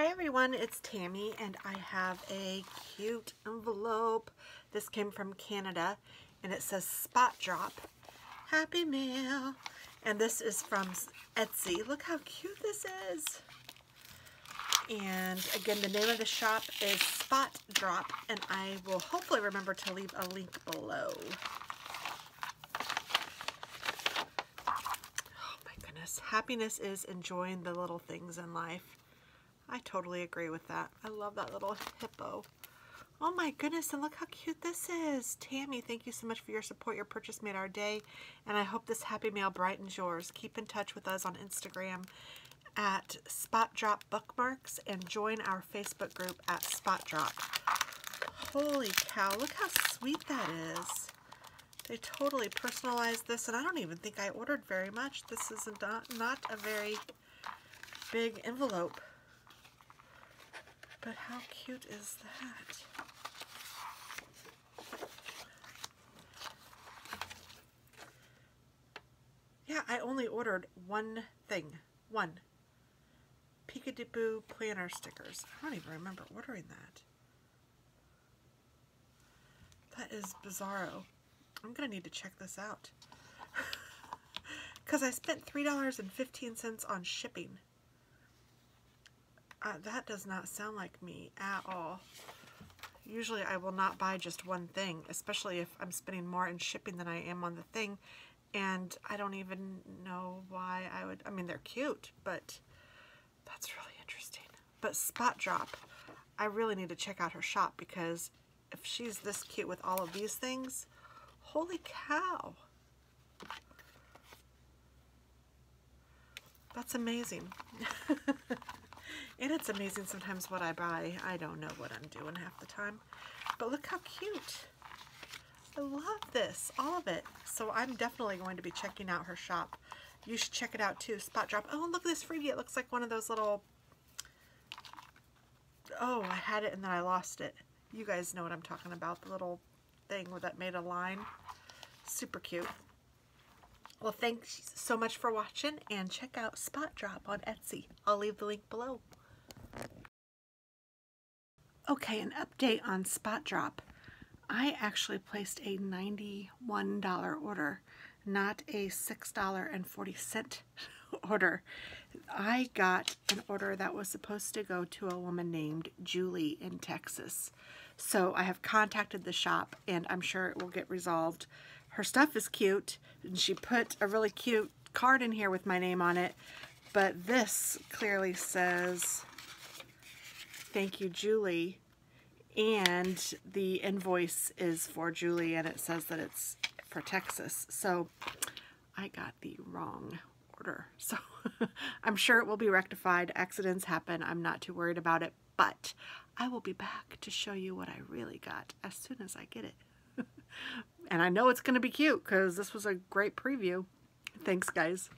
Hi everyone, it's Tammy and I have a cute envelope. This came from Canada and it says Spot Drop. Happy Mail. And this is from Etsy. Look how cute this is. And again, the name of the shop is Spot Drop, and I will hopefully remember to leave a link below. Oh my goodness. Happiness is enjoying the little things in life. I totally agree with that. I love that little hippo. Oh my goodness, and look how cute this is. Tammy, thank you so much for your support. Your purchase made our day, and I hope this happy mail brightens yours. Keep in touch with us on Instagram at Spot Drop Bookmarks and join our Facebook group at Spot Drop. Holy cow, look how sweet that is. They totally personalized this, and I don't even think I ordered very much. This is not a very big envelope. But how cute is that? Yeah, I only ordered one thing. One. Peekaboo planner stickers. I don't even remember ordering that. That is bizarro. I'm going to need to check this out. Because I spent $3.15 on shipping. That does not sound like me at all. Usually I will not buy just one thing, especially if I'm spending more in shipping than I am on the thing. And I don't even know why I would. I mean, they're cute, but that's really interesting. But Spot Drop, I really need to check out her shop, because if she's this cute with all of these things, holy cow. That's amazing. And it's amazing sometimes what I buy. I don't know what I'm doing half the time. But look how cute. I love this. All of it. So I'm definitely going to be checking out her shop. You should check it out too. Spot Drop. Oh, look at this freebie. It looks like one of those little... Oh, I had it and then I lost it. You guys know what I'm talking about. The little thing that made a line. Super cute. Well, thanks so much for watching, and check out Spot Drop on Etsy. I'll leave the link below. Okay, an update on Spot Drop. I actually placed a $91 order, not a $6.40 order. I got an order that was supposed to go to a woman named Julie in Texas. So I have contacted the shop, and I'm sure it will get resolved. Her stuff is cute, and she put a really cute card in here with my name on it, but this clearly says, "Thank you, Julie," and the invoice is for Julie, and it says that it's for Texas. So I got the wrong order. So I'm sure it will be rectified. Accidents happen. I'm not too worried about it, but I will be back to show you what I really got as soon as I get it. And I know it's going to be cute because this was a great preview. Thanks, guys.